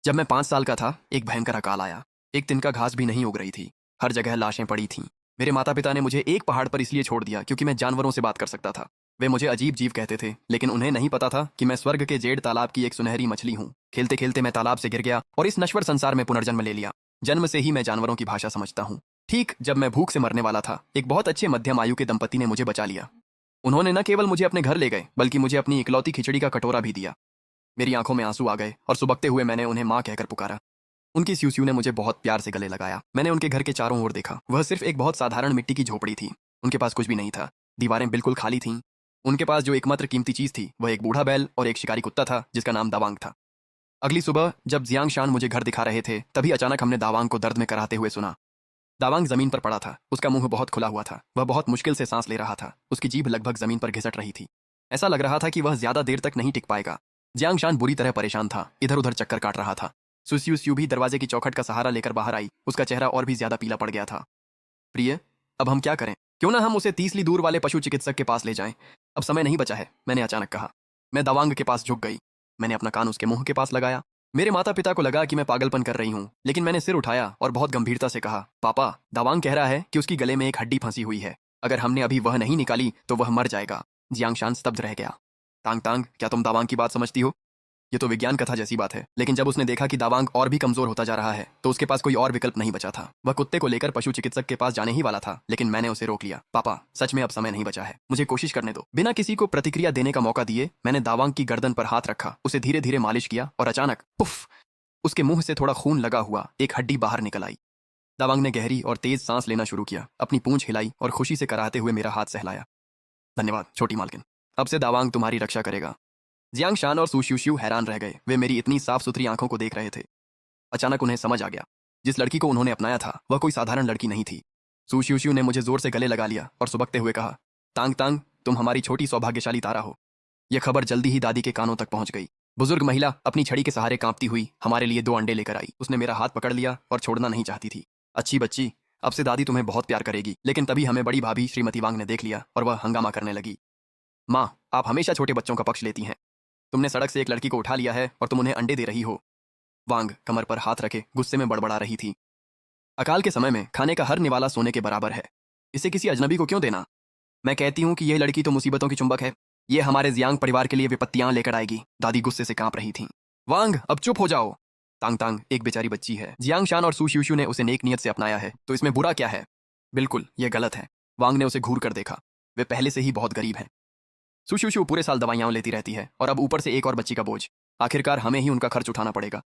जब मैं 5 साल का था, एक भयंकर अकाल आया। एक तिनका घास भी नहीं उग रही थी। हर जगह लाशें पड़ी थीं। मेरे माता पिता ने मुझे एक पहाड़ पर इसलिए छोड़ दिया क्योंकि मैं जानवरों से बात कर सकता था। वे मुझे अजीब जीव कहते थे, लेकिन उन्हें नहीं पता था कि मैं स्वर्ग के जेड तालाब की एक सुनहरी मछली हूँ। खेलते खेलते मैं तालाब से गिर गया और इस नश्वर संसार में पुनर्जन्म ले लिया। जन्म से ही मैं जानवरों की भाषा समझता हूँ। ठीक जब मैं भूख से मरने वाला था, एक बहुत अच्छे मध्यम आयु के दंपति ने मुझे बचा लिया। उन्होंने न केवल मुझे अपने घर ले गए, बल्कि मुझे अपनी इकलौती खिचड़ी का कटोरा भी दिया। मेरी आंखों में आंसू आ गए और सुबकते हुए मैंने उन्हें माँ कहकर पुकारा। उनकी स्यूस्यू ने मुझे बहुत प्यार से गले लगाया। मैंने उनके घर के चारों ओर देखा। वह सिर्फ एक बहुत साधारण मिट्टी की झोपड़ी थी। उनके पास कुछ भी नहीं था। दीवारें बिल्कुल खाली थीं। उनके पास जो एकमात्र कीमती चीज थी वह एक बूढ़ा बैल और एक शिकारी कुत्ता था जिसका नाम दावांग था। अगली सुबह जब जियांग शान मुझे घर दिखा रहे थे, तभी अचानक हमने दावांग को दर्द में कराहते हुए सुना। दावांग जमीन पर पड़ा था। उसका मुंह बहुत खुला हुआ था। वह बहुत मुश्किल से सांस ले रहा था। उसकी जीभ लगभग जमीन पर घिसट रही थी। ऐसा लग रहा था कि वह ज्यादा देर तक नहीं टिक पाएगा। जियांग शान बुरी तरह परेशान था। इधर उधर चक्कर काट रहा था। सुस्यू भी दरवाजे की चौखट का सहारा लेकर बाहर आई। उसका चेहरा और भी ज्यादा पीला पड़ गया था। प्रिय, अब हम क्या करें? क्यों ना हम उसे 30 ली दूर वाले पशु चिकित्सक के पास ले जाएं? अब समय नहीं बचा है, मैंने अचानक कहा। मैं दावांग के पास झुक गई। मैंने अपना कान उसके मुंह के पास लगाया। मेरे माता पिता को लगा कि मैं पागलपन कर रही हूँ, लेकिन मैंने सिर उठाया और बहुत गंभीरता से कहा, पापा, दावांग कह रहा है कि उसकी गले में एक हड्डी फंसी हुई है। अगर हमने अभी वह नहीं निकाली तो वह मर जाएगा। जियांग शान स्तब्ध रह गया। तांग तांग, क्या तुम दावांग की बात समझती हो? ये तो विज्ञान कथा जैसी बात है। लेकिन जब उसने देखा कि दावांग और भी कमजोर होता जा रहा है, तो उसके पास कोई और विकल्प नहीं बचा था। वह कुत्ते को लेकर पशु चिकित्सक के पास जाने ही वाला था, लेकिन मैंने उसे रोक लिया। पापा, सच में अब समय नहीं बचा है, मुझे कोशिश करने दो। बिना किसी को प्रतिक्रिया देने का मौका दिए मैंने दावांग की गर्दन पर हाथ रखा, उसे धीरे धीरे मालिश किया और अचानक पुफ, उसके मुंह से थोड़ा खून लगा हुआ एक हड्डी बाहर निकल आई। दावांग ने गहरी और तेज सांस लेना शुरू किया, अपनी पूंछ हिलाई और खुशी से कराहते हुए मेरा हाथ सहलाया। धन्यवाद छोटी मालकिन, अब से दावांग तुम्हारी रक्षा करेगा। जियांग शान और सुश्यू हैरान रह गए। वे मेरी इतनी साफ सुथरी आंखों को देख रहे थे। अचानक उन्हें समझ आ गया, जिस लड़की को उन्होंने अपनाया था वह कोई साधारण लड़की नहीं थी। सुश्यू ने मुझे जोर से गले लगा लिया और सुबकते हुए कहा, तांग तांग, तुम हमारी छोटी सौभाग्यशाली तारा हो। यह खबर जल्दी ही दादी के कानों तक पहुंच गई। बुजुर्ग महिला अपनी छड़ी के सहारे कांपती हुई हमारे लिए 2 अंडे लेकर आई। उसने मेरा हाथ पकड़ लिया और छोड़ना नहीं चाहती थी। अच्छी बच्ची, अब से दादी तुम्हें बहुत प्यार करेगी। लेकिन तभी हमें बड़ी भाभी श्रीमती वांग ने देख लिया और वह हंगामा करने लगी। माँ, आप हमेशा छोटे बच्चों का पक्ष लेती हैं। तुमने सड़क से एक लड़की को उठा लिया है और तुम उन्हें अंडे दे रही हो। वांग कमर पर हाथ रखे गुस्से में बड़बड़ा रही थी। अकाल के समय में खाने का हर निवाला सोने के बराबर है। इसे किसी अजनबी को क्यों देना? मैं कहती हूँ कि यह लड़की तो मुसीबतों की चुंबक है। ये हमारे जियांग परिवार के लिए विपत्तियां लेकर आएगी। दादी गुस्से से कांप रही थी। वांग, अब चुप हो जाओ। तांग तांग एक बेचारी बच्ची है। जियांग शान और सुश्यू ने उसे नेक नियत से अपनाया है, तो इसमें बुरा क्या है? बिल्कुल, यह गलत है। वांग ने उसे घूर कर देखा। वे पहले से ही बहुत गरीब हैं। सुश्यू पूरे साल दवाइयां लेती रहती है और अब ऊपर से एक और बच्ची का बोझ। आखिरकार हमें ही उनका खर्च उठाना पड़ेगा।